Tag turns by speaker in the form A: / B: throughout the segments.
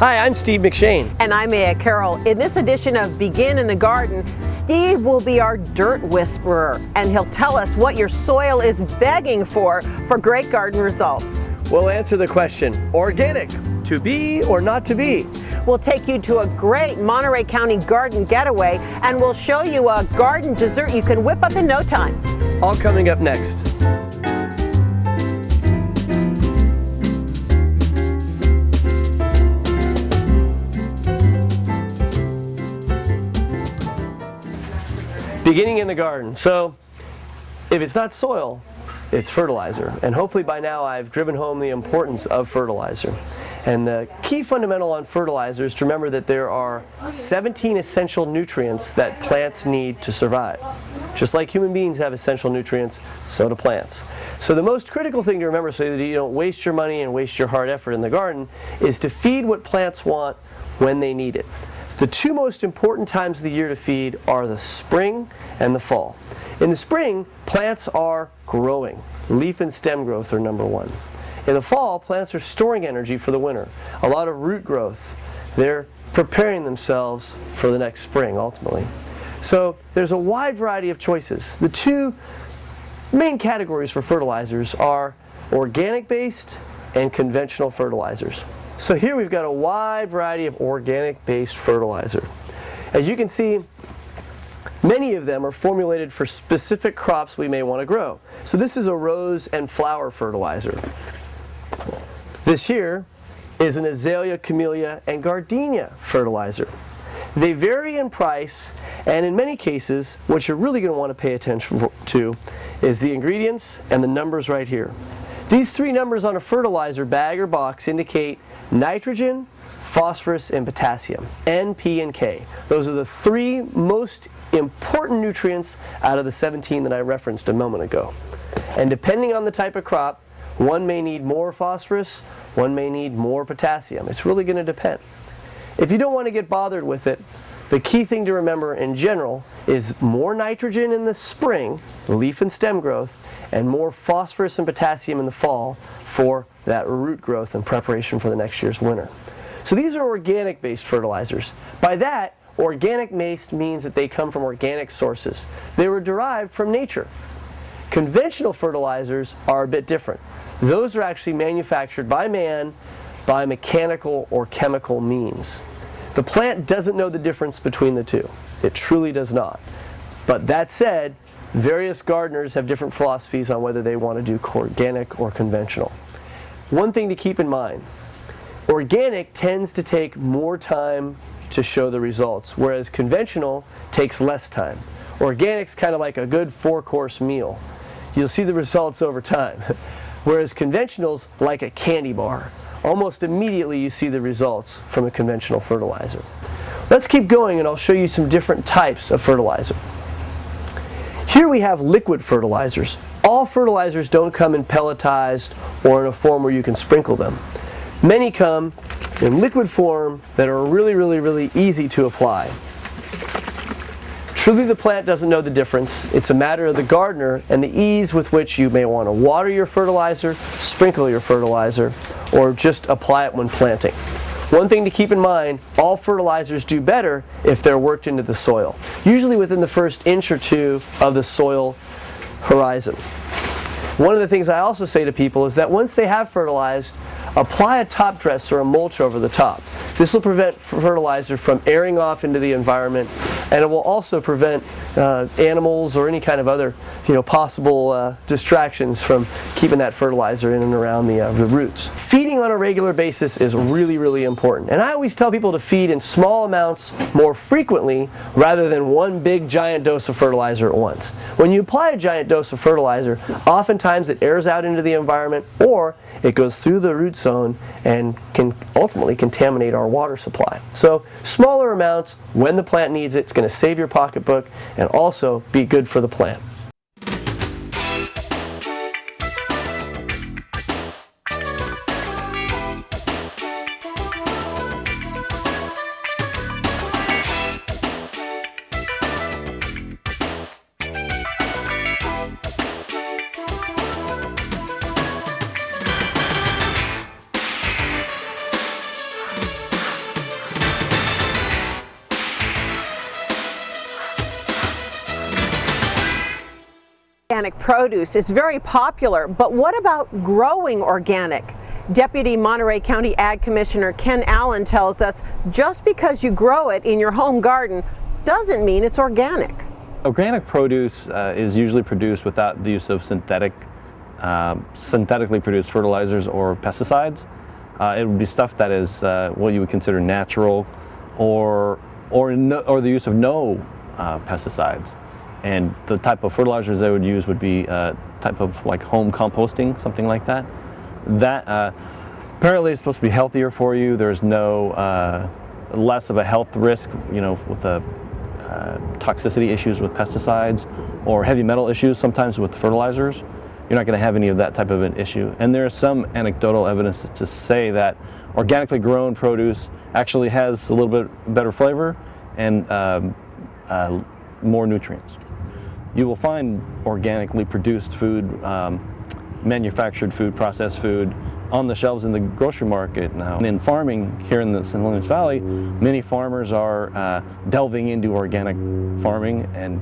A: Hi, I'm Steve McShane.
B: And I'm Maia Carroll. In this edition of Begin in the Garden, Steve will be our dirt whisperer, and he'll tell us what your soil is begging for great garden results.
A: We'll answer the question, organic, to be or not to be?
B: We'll take you to a great Monterey County garden getaway, and we'll show you a garden dessert you can whip up in no time.
A: All coming up next. Beginning in the garden. So, if it's not soil, it's fertilizer. And hopefully by now I've driven home the importance of fertilizer. And the key fundamental on fertilizer is to remember that there are 17 essential nutrients that plants need to survive. Just like human beings have essential nutrients, so do plants. So the most critical thing to remember so that you don't waste your money and waste your hard effort in the garden is to feed what plants want when they need it. The two most important times of the year to feed are the spring and the fall. In the spring, plants are growing. Leaf and stem growth are number one. In the fall, plants are storing energy for the winter. A lot of root growth. They're preparing themselves for the next spring, ultimately. So there's a wide variety of choices. The two main categories for fertilizers are organic-based and conventional fertilizers. So here we've got a wide variety of organic-based fertilizer. As you can see, many of them are formulated for specific crops we may want to grow. So this is a rose and flower fertilizer. This here is an azalea, camellia, and gardenia fertilizer. They vary in price, and in many cases, what you're really going to want to pay attention to is the ingredients and the numbers right here. These three numbers on a fertilizer bag or box indicate nitrogen, phosphorus, and potassium, N, P, and K. Those are the three most important nutrients out of the 17 that I referenced a moment ago. And depending on the type of crop, one may need more phosphorus, one may need more potassium. It's really going to depend. If you don't want to get bothered with it, the key thing to remember in general is more nitrogen in the spring, leaf and stem growth, and more phosphorus and potassium in the fall for that root growth and preparation for the next year's winter. So these are organic-based fertilizers. By that, organic-based means that they come from organic sources. They were derived from nature. Conventional fertilizers are a bit different. Those are actually manufactured by man by mechanical or chemical means. The plant doesn't know the difference between the two. It truly does not. But that said, various gardeners have different philosophies on whether they want to do organic or conventional. One thing to keep in mind, organic tends to take more time to show the results, whereas conventional takes less time. Organic's kind of like a good 4-course meal. You'll see the results over time, whereas conventional's like a candy bar. Almost immediately you see the results from a conventional fertilizer. Let's keep going and I'll show you some different types of fertilizer. Here we have liquid fertilizers. All fertilizers don't come in pelletized or in a form where you can sprinkle them. Many come in liquid form that are really easy to apply. Truly the plant doesn't know the difference. It's a matter of the gardener and the ease with which you may want to water your fertilizer, sprinkle your fertilizer, or just apply it when planting. One thing to keep in mind, all fertilizers do better if they're worked into the soil, usually within the first inch or two of the soil horizon. One of the things I also say to people is that once they have fertilized, apply a top dress or a mulch over the top. This will prevent fertilizer from airing off into the environment, and it will also prevent animals or any kind of other possible distractions from keeping that fertilizer in and around the roots. Feeding on a regular basis is really important. And I always tell people to feed in small amounts more frequently rather than one big giant dose of fertilizer at once. When you apply a giant dose of fertilizer, oftentimes it airs out into the environment or it goes through the root zone and can ultimately contaminate our water supply. So smaller amounts when the plant needs it. It's going to save your pocketbook and also be good for the plant.
B: Organic produce is very popular, but what about growing organic? Deputy Monterey County Ag Commissioner Ken Allen tells us just because you grow it in your home garden doesn't mean it's organic.
C: Organic produce is usually produced without the use of synthetically produced fertilizers or pesticides. It would be stuff that is what you would consider natural, or the use of no pesticides. And the type of fertilizers they would use would be type of like home composting, something like that. That apparently is supposed to be healthier for you. There's no less of a health risk, you know, with the toxicity issues with pesticides or heavy metal issues sometimes with fertilizers. You're not going to have any of that type of an issue. And there is some anecdotal evidence to say that organically grown produce actually has a little bit better flavor and more nutrients. You will find organically produced food, manufactured food, processed food on the shelves in the grocery market now. And in farming here in the Salinas Valley, many farmers are delving into organic farming, and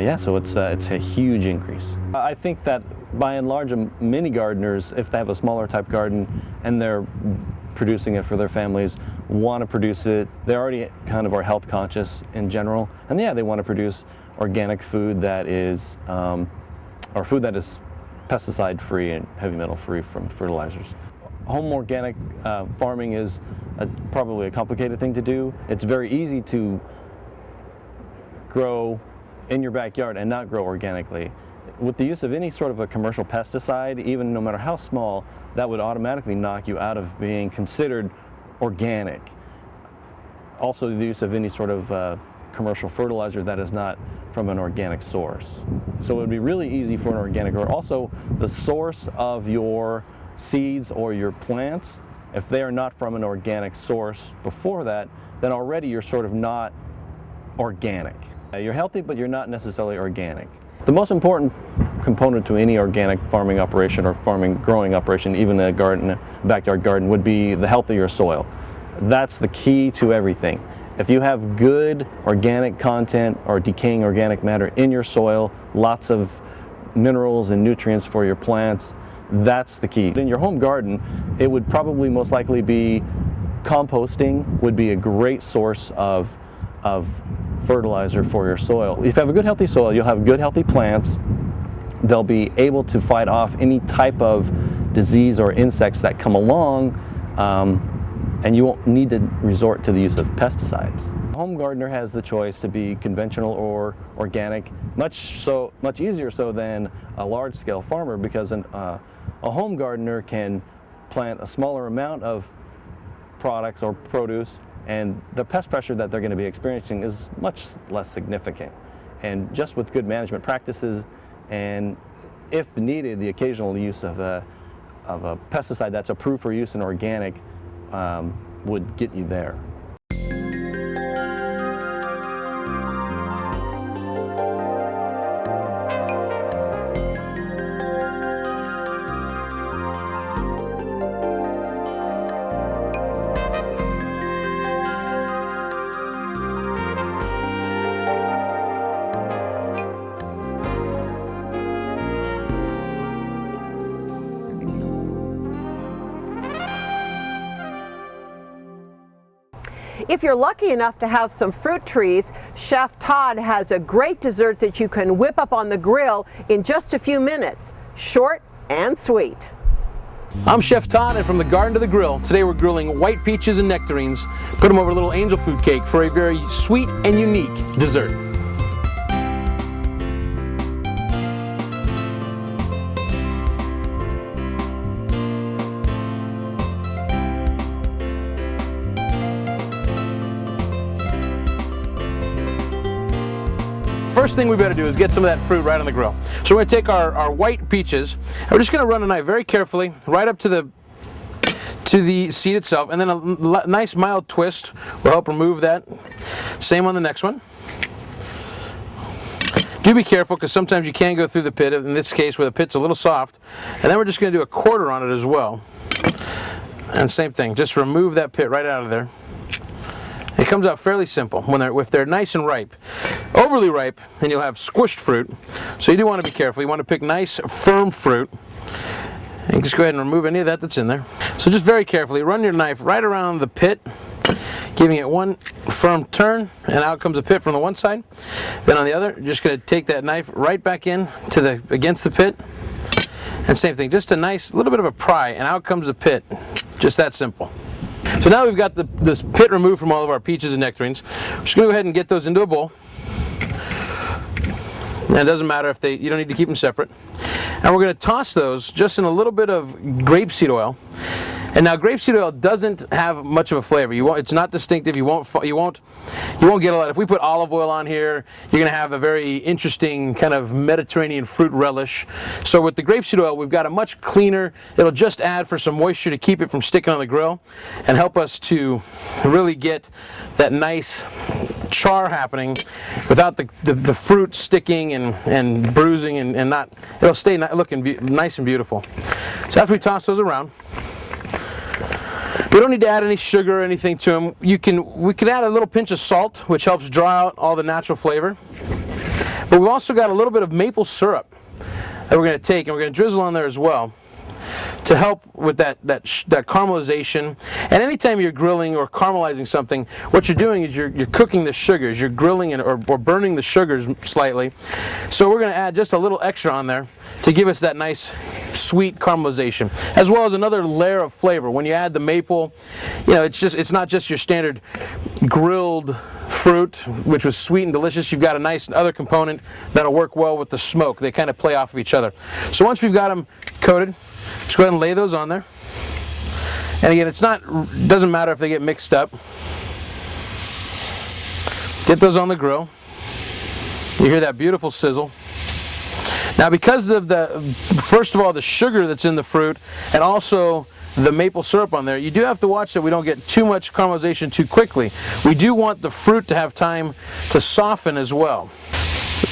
C: yeah, so it's a huge increase. I think that by and large, many gardeners, if they have a smaller type garden and they're producing it for their families, want to produce it. They already kind of are health conscious in general, and yeah, they want to produce organic food that is, or food that is pesticide free and heavy metal free from fertilizers. Home organic farming is probably a complicated thing to do. It's very easy to grow in your backyard and not grow organically. With the use of any sort of a commercial pesticide, even no matter how small, that would automatically knock you out of being considered organic. Also, the use of any sort of commercial fertilizer that is not from an organic source. So it would be really easy for an organic grower. Also, the source of your seeds or your plants, if they are not from an organic source before that, then already you're sort of not organic. You're healthy, but you're not necessarily organic. The most important component to any organic farming operation or growing operation, even a backyard garden, would be the health of your soil. That's the key to everything. If you have good organic content or decaying organic matter in your soil, lots of minerals and nutrients for your plants, that's the key. In your home garden, it would probably most likely be composting would be a great source of fertilizer for your soil. If you have a good healthy soil, you'll have good healthy plants. They'll be able to fight off any type of disease or insects that come along, and you won't need to resort to the use of pesticides. A home gardener has the choice to be conventional or organic, much easier so than a large-scale farmer, because a home gardener can plant a smaller amount of products or produce, and the pest pressure that they're going to be experiencing is much less significant. And just with good management practices, and if needed, the occasional use of a pesticide that's approved for use in organic would get you there.
B: If you're lucky enough to have some fruit trees, Chef Todd has a great dessert that you can whip up on the grill in just a few minutes. Short and sweet.
D: I'm Chef Todd, and from the garden to the grill, today we're grilling white peaches and nectarines. Put them over a little angel food cake for a very sweet and unique dessert. First thing we better do is get some of that fruit right on the grill. So we're going to take our white peaches, and we're just going to run a knife very carefully right up to the seed itself, and then a nice mild twist will help remove that. Same on the next one. Do be careful, because sometimes you can go through the pit, in this case where the pit's a little soft. And then we're just going to do a quarter on it as well. And same thing, just remove that pit right out of there. It comes out fairly simple if they're nice and ripe. overly ripe and you'll have squished fruit. So you do want to be careful. You want to pick nice, firm fruit. And just go ahead and remove any of that that's in there. So just very carefully run your knife right around the pit, giving it one firm turn, and out comes the pit from the one side. Then on the other, you're just going to take that knife right back in to against the pit. And same thing, just a nice little bit of a pry, and out comes the pit. Just that simple. So now we've got this pit removed from all of our peaches and nectarines. We're just going to go ahead and get those into a bowl. And it doesn't matter if you don't need to keep them separate. And we're going to toss those just in a little bit of grapeseed oil. And now grapeseed oil doesn't have much of a flavor. It's not distinctive. You won't get a lot. If we put olive oil on here, you're going to have a very interesting kind of Mediterranean fruit relish. So with the grapeseed oil, we've got a much cleaner. It'll just add for some moisture to keep it from sticking on the grill and help us to really get that nice char happening without the fruit sticking and bruising and not. It'll stay looking nice and beautiful. So after we toss those around, we don't need to add any sugar or anything to them. We can add a little pinch of salt, which helps draw out all the natural flavor. But we've also got a little bit of maple syrup that we're going to take, and we're going to drizzle on there as well to help with that caramelization. And anytime you're grilling or caramelizing something, what you're doing is you're cooking the sugars. You're grilling or burning the sugars slightly. So we're going to add just a little extra on there to give us that nice sweet caramelization, as well as another layer of flavor. When you add the maple, it's not just your standard grilled fruit, which was sweet and delicious. You've got a nice other component that'll work well with the smoke. They kind of play off of each other. So once we've got them coated, just go ahead and lay those on there. And again, it doesn't matter if they get mixed up. Get those on the grill. You hear that beautiful sizzle. Now, because of first of all, the sugar that's in the fruit and also the maple syrup on there, you do have to watch that we don't get too much caramelization too quickly. We do want the fruit to have time to soften as well.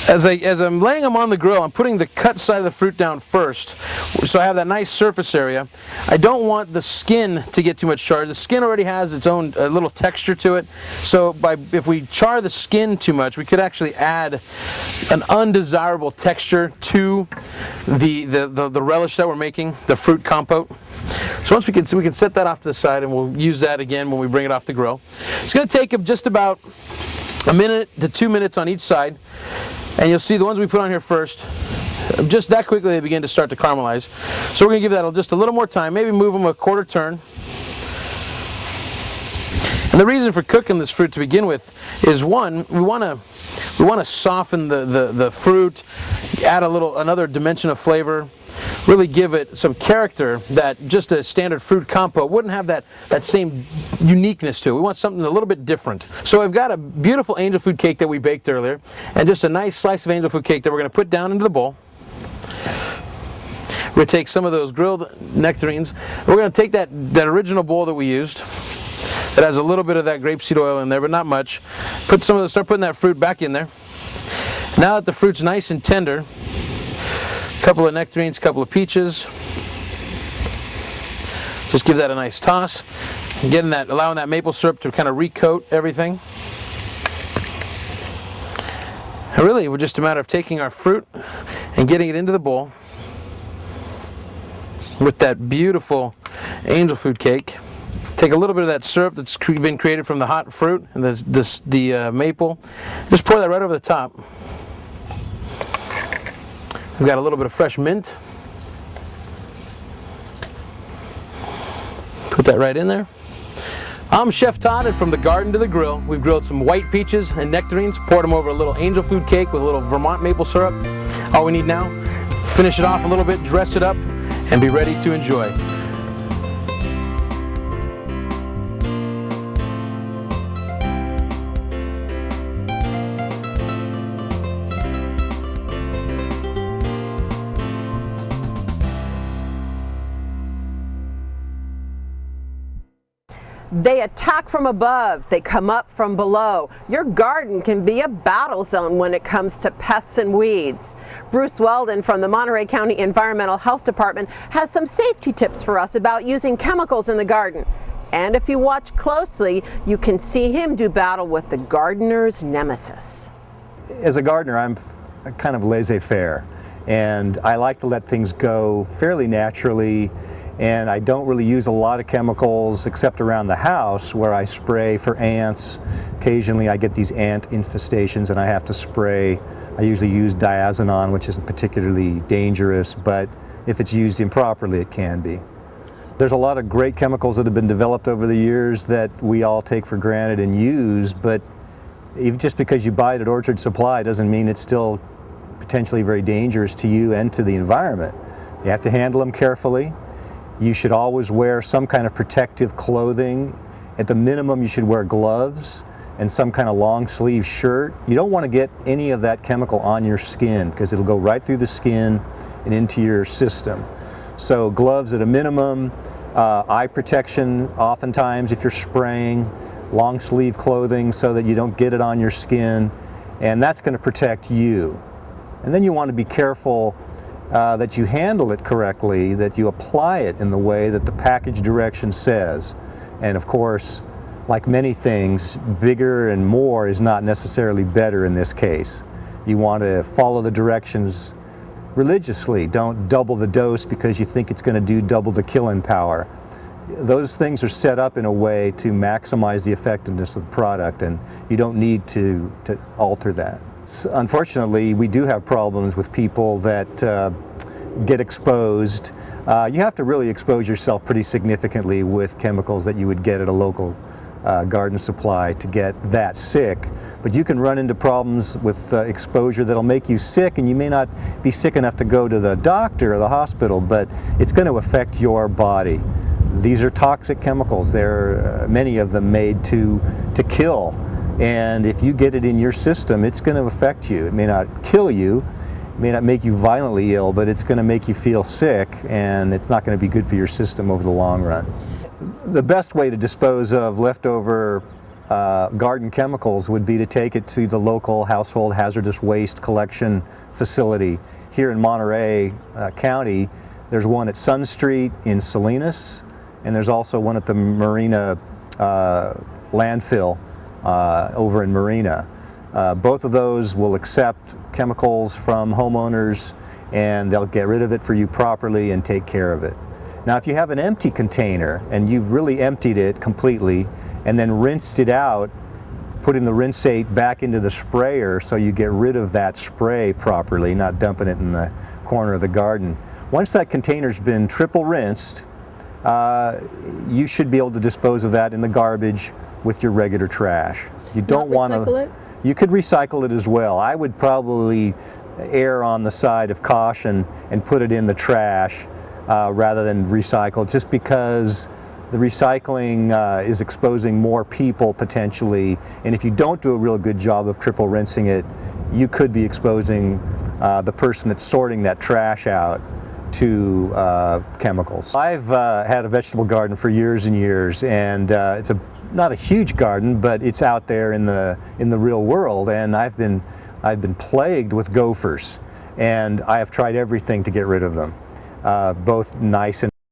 D: As I'm laying them on the grill, I'm putting the cut side of the fruit down first, so I have that nice surface area. I don't want the skin to get too much charred. The skin already has its own little texture to it, so if we char the skin too much, we could actually add an undesirable texture to the relish that we're making, the fruit compote. So once we can set that off to the side, and we'll use that again when we bring it off the grill. It's going to take just about a minute to 2 minutes on each side. And you'll see the ones we put on here first, just that quickly they begin to start to caramelize. So we're going to give that just a little more time, maybe move them a quarter turn. And the reason for cooking this fruit to begin with is, one, we want to soften the fruit, add another dimension of flavor, really give it some character that just a standard fruit compote wouldn't have that same uniqueness to it. We want something a little bit different. So I've got a beautiful angel food cake that we baked earlier, and just a nice slice of angel food cake that we're going to put down into the bowl. We're going to take some of those grilled nectarines. We're going to take that original bowl that we used that has a little bit of that grapeseed oil in there, but not much. Start putting that fruit back in there. Now that the fruit's nice and tender, a couple of nectarines, a couple of peaches. Just give that a nice toss. Allowing that maple syrup to kind of recoat everything. And really, we're just a matter of taking our fruit and getting it into the bowl with that beautiful angel food cake. Take a little bit of that syrup that's been created from the hot fruit and the maple. Just pour that right over the top. We've got a little bit of fresh mint. Put that right in there. I'm Chef Todd, and from the garden to the grill, we've grilled some white peaches and nectarines, poured them over a little angel food cake with a little Vermont maple syrup. All we need now, finish it off a little bit, dress it up, and be ready to enjoy.
B: They attack from above, they come up from below. Your garden can be a battle zone when it comes to pests and weeds. Bruce Weldon from the Monterey County Environmental Health Department has some safety tips for us about using chemicals in the garden. And if you watch closely, you can see him do battle with the gardener's nemesis.
E: as a gardener, I'm kind of laissez-faire, and I like to let things go fairly naturally, and I don't really use a lot of chemicals except around the house where I spray for ants. Occasionally I get these ant infestations and I have to spray. I usually use diazinon, which isn't particularly dangerous, but if it's used improperly it can be. There's a lot of great chemicals that have been developed over the years that we all take for granted and use, but even just because you buy it at Orchard Supply doesn't mean it's still potentially very dangerous to you and to the environment. You have to handle them carefully. You should always wear some kind of protective clothing. At the minimum, you should wear gloves and some kind of long sleeve shirt. You don't want to get any of that chemical on your skin because it'll go right through the skin and into your system. So gloves at a minimum, eye protection oftentimes if you're spraying, long sleeve clothing so that you don't get it on your skin, and that's going to protect you. And then you want to be careful that you handle it correctly, that you apply it in the way that the package direction says. And of course, like many things, bigger and more is not necessarily better in this case. You want to follow the directions religiously. Don't double the dose because you think it's going to do double the killing power. Those things are set up in a way to maximize the effectiveness of the product, and you don't need to alter that. Unfortunately, we do have problems with people that get exposed. You have to really expose yourself pretty significantly with chemicals that you would get at a local garden supply to get that sick. But you can run into problems with exposure that'll make you sick, and you may not be sick enough to go to the doctor or the hospital, but it's going to affect your body. These are toxic chemicals. There are many of them made to kill. And if you get it in your system, it's going to affect you. It may not kill you, it may not make you violently ill, but it's going to make you feel sick, and it's not going to be good for your system over the long run. The best way to dispose of leftover garden chemicals would be to take it to the local household hazardous waste collection facility. Here in Monterey County, there's one at Sun Street in Salinas, and there's also one at the Marina landfill over in Marina. Both of those will accept chemicals from homeowners, and they'll get rid of it for you properly and take care of it. Now, if you have an empty container and you've really emptied it completely and then rinsed it out, putting the rinsate back into the sprayer so you get rid of that spray properly, not dumping it in the corner of the garden. Once that container's been triple rinsed, you should be able to dispose of that in the garbage with your regular trash. You don't want to
B: recycle it?
E: You could recycle it as well. I would probably err on the side of caution and put it in the trash rather than recycle, just because the recycling is exposing more people potentially, and if you don't do a real good job of triple rinsing it, you could be exposing the person that's sorting that trash out to chemicals. I've had a vegetable garden for years and years, and it's not a huge garden, but it's out there in the real world, and I've been plagued with gophers, and I have tried everything to get rid of them, both nice and